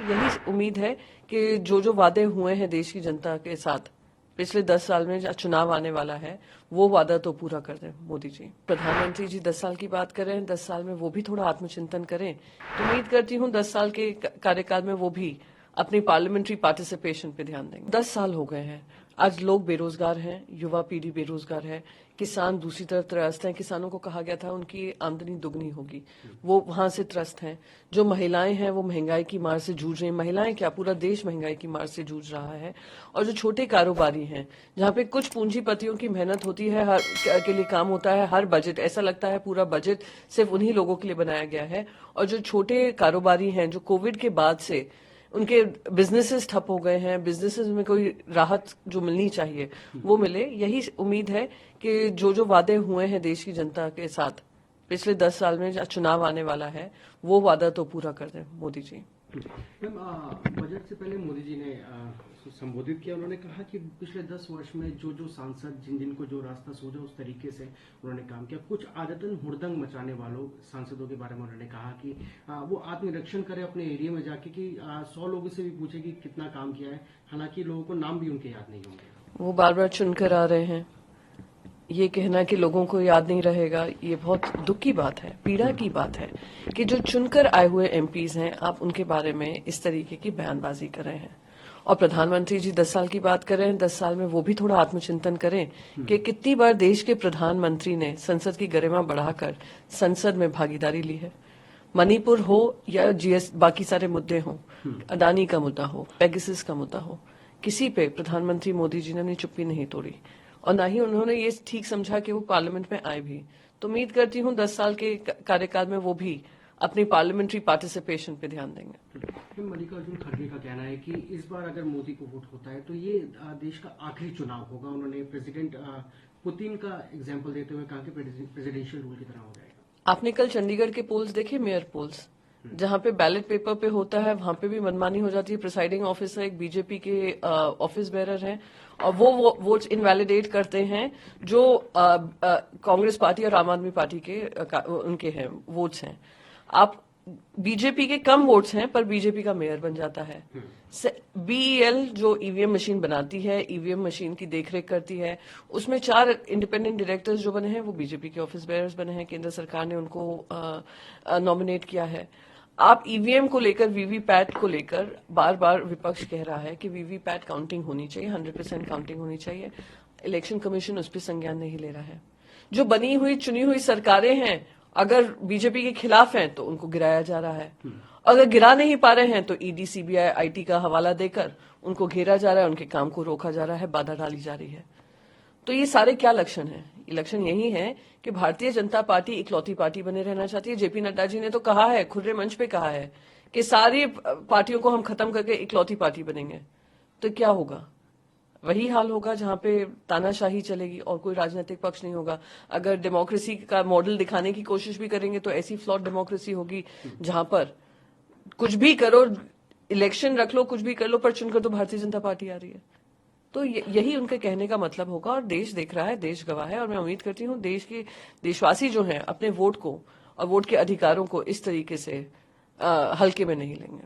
यही उम्मीद है कि जो वादे हुए हैं देश की जनता के साथ पिछले 10 साल में, चुनाव आने वाला है, वो वादा तो पूरा कर दें मोदी जी। प्रधानमंत्री जी 10 साल की बात करें, 10 साल में वो भी थोड़ा आत्मचिंतन करें, तो उम्मीद करती हूँ 10 साल के कार्यकाल में वो भी अपनी पार्लियामेंट्री पार्टिसिपेशन पे ध्यान देंगे। 10 साल हो गए हैं, आज लोग बेरोजगार हैं, युवा पीढ़ी बेरोजगार है, किसान दूसरी तरफ त्रस्त हैं। किसानों को कहा गया था उनकी आमदनी दुगनी होगी, वो वहां से त्रस्त हैं। जो महिलाएं हैं वो महंगाई की मार से जूझ रही हैं। महिलाएं क्या, पूरा देश महंगाई की मार से जूझ रहा है। और जो छोटे कारोबारी हैं, जहां पे कुछ पूंजीपतियों की मेहनत होती है, हर के लिए काम होता है, हर बजट ऐसा लगता है पूरा बजट सिर्फ उन्हीं लोगों के लिए बनाया गया है। और जो छोटे कारोबारी हैं, जो कोविड के बाद से उनके बिजनेसेस ठप हो गए हैं, बिजनेसेस में कोई राहत जो मिलनी चाहिए वो मिले, यही उम्मीद है कि जो वादे हुए हैं देश की जनता के साथ पिछले 10 साल में, चुनाव आने वाला है, वो वादा तो पूरा कर दें मोदी जी। मैम, बजट से पहले मोदी जी ने संबोधित किया। उन्होंने कहा कि पिछले 10 वर्ष में जो सांसद जिनको जो रास्ता सूझा उस तरीके से उन्होंने काम किया। कुछ आदतन हुड़दंग मचाने वालों सांसदों के बारे में उन्होंने कहा कि वो आत्मनिरीक्षण करे अपने एरिया में जाके कि 100 लोगों से भी पूछे कि कितना काम किया है। हालांकि लोगों को नाम भी उनके याद नहीं होंगे। वो बार बार चुनकर आ रहे हैं, ये कहना कि लोगों को याद नहीं रहेगा, ये बहुत दुख की बात है, पीड़ा की बात है कि जो चुनकर आए हुए एमपीज हैं, आप उनके बारे में इस तरीके की बयानबाजी कर रहे हैं। और प्रधानमंत्री जी 10 साल की बात करें, 10 साल में वो भी थोड़ा आत्मचिंतन करें कि कितनी बार देश के प्रधानमंत्री ने संसद की गरिमा बढ़ाकर संसद में भागीदारी ली है। मणिपुर हो या जीएस, बाकी सारे मुद्दे हों, अदानी का मुद्दा हो, पेगासस का मुद्दा हो, किसी पे प्रधानमंत्री मोदी जी ने अपनी चुप्पी नहीं तोड़ी और ना ही उन्होंने ये ठीक समझा कि वो पार्लियामेंट में आए भी। तो उम्मीद करती हूँ 10 साल के कार्यकाल में वो भी अपनी पार्लियामेंट्री पार्टिसिपेशन पे ध्यान देंगे। मल्लिकार्जुन खड़गे का कहना है कि इस बार अगर मोदी को वोट होता है तो ये देश का आखिरी चुनाव होगा। उन्होंने प्रेसिडेंट पुतिन का एग्जाम्पल देते हुए कहा कि प्रेसिडेंशियल रूल की तरह हो जाएगा। आपने कल चंडीगढ़ के पोल्स देखे, मेयर पोल्स, जहां पे बैलेट पेपर पे होता है वहां पे भी मनमानी हो जाती है। प्रिसाइडिंग ऑफिसर एक बीजेपी के ऑफिस बेरर हैं और वो वोट्स इनवैलिडेट करते हैं जो कांग्रेस पार्टी और आम आदमी पार्टी के उनके हैं वोट्स हैं। आप बीजेपी के कम वोट्स हैं पर बीजेपी का मेयर बन जाता है। बीईएल जो ईवीएम मशीन बनाती है, ईवीएम मशीन की देखरेख करती है, उसमें 4 इंडिपेंडेंट डायरेक्टर्स जो बने हैं वो बीजेपी के ऑफिस बेयर्स बने हैं। केंद्र सरकार ने उनको नॉमिनेट किया है। आप ईवीएम को लेकर, वीवीपैट को लेकर बार बार विपक्ष कह रहा है कि वीवीपैट काउंटिंग होनी चाहिए, 100% काउंटिंग होनी चाहिए। इलेक्शन कमीशन उस पर संज्ञान नहीं ले रहा है। जो बनी हुई चुनी हुई सरकारें हैं, अगर बीजेपी के खिलाफ हैं तो उनको गिराया जा रहा है। अगर गिरा नहीं पा रहे हैं तो ईडी, सीबीआई, आईटी का हवाला देकर उनको घेरा जा रहा है, उनके काम को रोका जा रहा है, बाधा डाली जा रही है। तो ये सारे क्या लक्षण है? लक्षण यही है कि भारतीय जनता पार्टी इकलौती पार्टी बने रहना चाहती है। जेपी नड्डा जी ने तो कहा है, खुले मंच पे कहा है कि सारी पार्टियों को हम खत्म करके इकलौती पार्टी बनेंगे। तो क्या होगा? वही हाल होगा जहां पे तानाशाही चलेगी और कोई राजनीतिक पक्ष नहीं होगा। अगर डेमोक्रेसी का मॉडल दिखाने की कोशिश भी करेंगे तो ऐसी फ्लॉट डेमोक्रेसी होगी जहां पर कुछ भी करो, इलेक्शन रख लो, कुछ भी कर लो, पर चुनकर तो भारतीय जनता पार्टी आ रही है। तो यही उनके कहने का मतलब होगा और देश देख रहा है, देश गवाह है। और मैं उम्मीद करती हूँ देशवासी जो हैं अपने वोट को और वोट के अधिकारों को इस तरीके से हल्के में नहीं लेंगे।